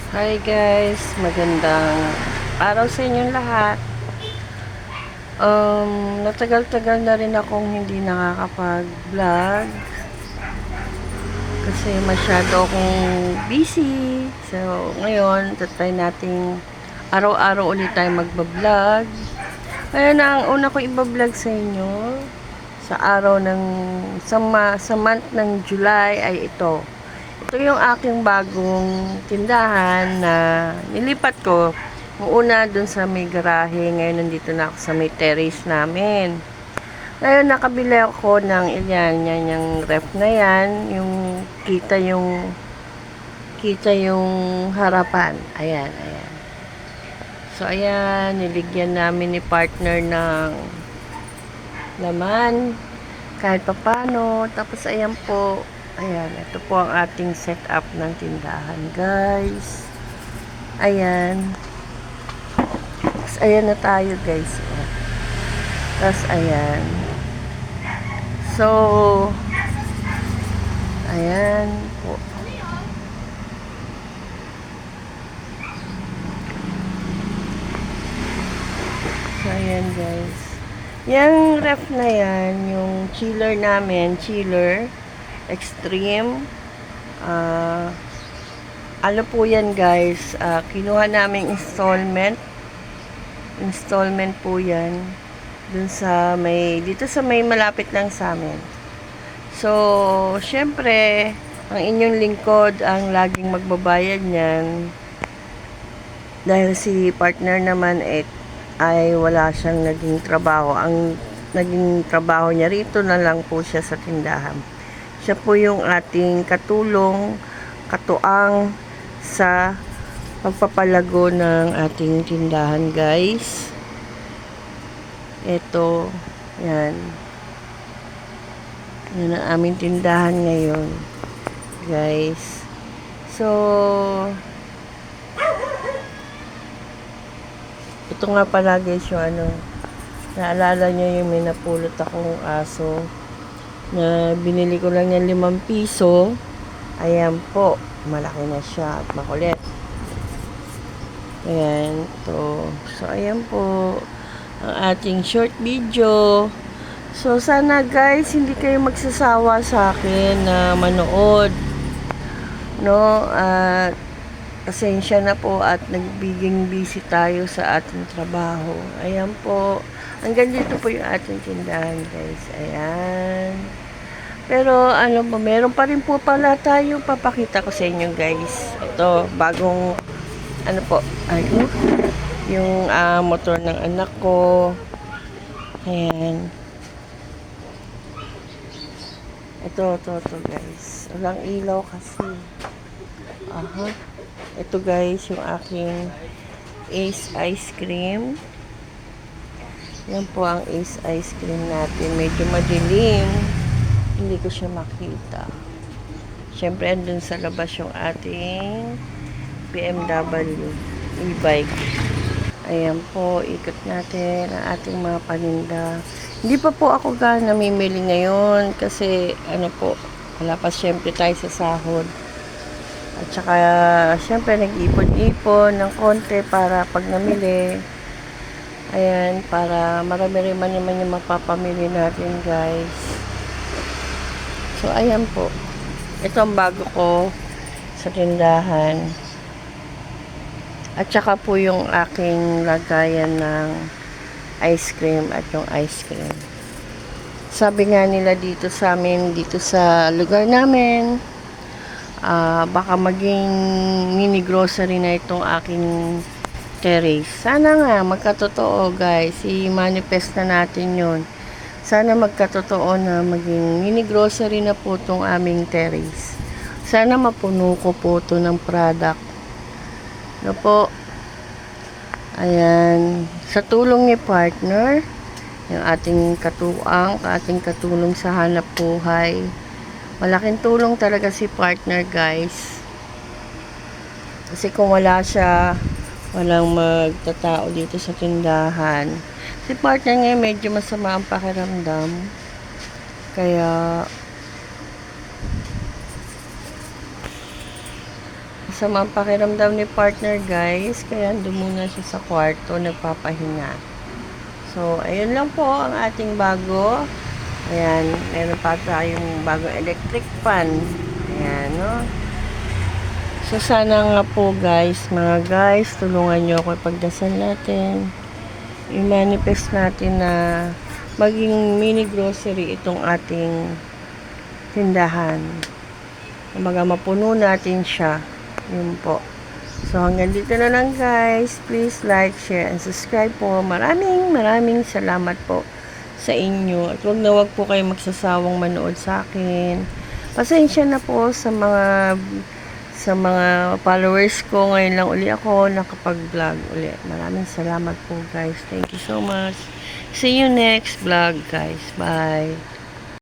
Hi guys, magandang araw sa inyong lahat. Natagal-tagal na rin akong hindi nakakapag-vlog kasi masyado akong busy. So, ngayon, tatry nating araw-araw ulit tayo magbablog. Ngayon, ang una ko ibablog sa inyo sa araw ng sa month ng July ay ito. Ito yung aking bagong tindahan na nilipat ko. Yung una dun sa may garahe, ngayon nandito na ako sa may terrace namin. Ngayon nakabili ako ng yan yung ref na yan, yung kita yung harapan. Ayan, ayan. So ayan, niligyan namin ni partner ng laman kahit papano. Tapos ayan po, ayan, ito po ang ating setup ng tindahan, guys. Ayan. Tapos ayan na tayo, guys. Tapos ayan. So, ayan po. So, ayan, guys. Yung ref na yan, yung chiller namin, chiller extreme. Ano po yan, guys, kinuha namin installment po yan dun sa dito sa may malapit lang sa amin. So, syempre, ang inyong lingkod ang laging magbabayad niyan dahil si partner naman ay wala siyang naging trabaho. Ang naging trabaho niya rito na lang po siya sa tindahan. Siya po yung ating katuang sa pagpapalago ng ating tindahan, guys. Ito, yan. Yan ang aming tindahan ngayon, guys. So, ito nga pala, guys, yung naalala nyo yung may napulot akong aso na binili ko lang yan 5 piso. Ayan po, malaki na siya at makulit. Ayan, to. So, ayan po ang ating short video. So, sana guys, hindi kayo magsasawa sa akin na manood. No? At pasensya na po at nagbiging busy tayo sa ating trabaho. Ayan po. Hanggang dito po yung ating tindahan, guys. Ayan. Pero, meron pa rin po pala tayo. Papakita ko sa inyo, guys. Ito, bagong, yung motor ng anak ko. Ayan. Ito, guys. Walang ilaw kasi. Aha. Ito, guys, yung aking Ace Ice Cream. Yan po ang Ace Ice Cream natin. Medyo madilim. Hindi ko siya makita. Siyempre, andun sa labas yung ating BMW e-bike. Ayan po, ikot natin ang ating mga paninda. Hindi pa po ako namimili ngayon kasi wala pa siyempre tayo sa sahod. At saka siyempre nag-ipon-ipon ng konti para pag namili, ayan, para marami rin naman yung mapapamili natin, guys. So ayan po, ito ang bago ko sa tindahan. At saka po yung aking lagayan ng ice cream at yung ice cream. Sabi nga nila dito sa amin, dito sa lugar namin, baka maging mini grocery na itong aking terrace. Sana nga magkatotoo, guys. I-manifest na natin yun. Sana magkatotoo na maging mini grocery na po itong aming terrace. Sana mapuno ko po ito ng product. No po. Ayan. Sa tulong ni partner, yung ating katulong sa hanap buhay. Malaking tulong talaga si partner, guys. Kasi kung wala siya, walang magtatao dito sa tindahan. Si partner ngayon medyo masama ang pakiramdam. Kaya masama ang pakiramdam ni partner guys, kaya doon muna siya sa kwarto nagpapahinga. So, ayun lang po ang ating bago. Ayan, meron pa tayong bagong electric fan. Ayan, no? So, sana nga po guys, mga guys, tulungan nyo ako ipagdasal natin. I-manifest natin na maging mini grocery itong ating tindahan. Kumaga mapuno natin siya. Yun po. So, hanggang dito na lang guys. Please like, share, and subscribe po. Maraming salamat po sa inyo. At wag po kayo magsasawang manood sa akin. Pasensya na po sa mga followers ko. Ngayon lang uli ako nakapag-vlog uli. Maraming salamat po guys. Thank you so much. See you next vlog guys. Bye.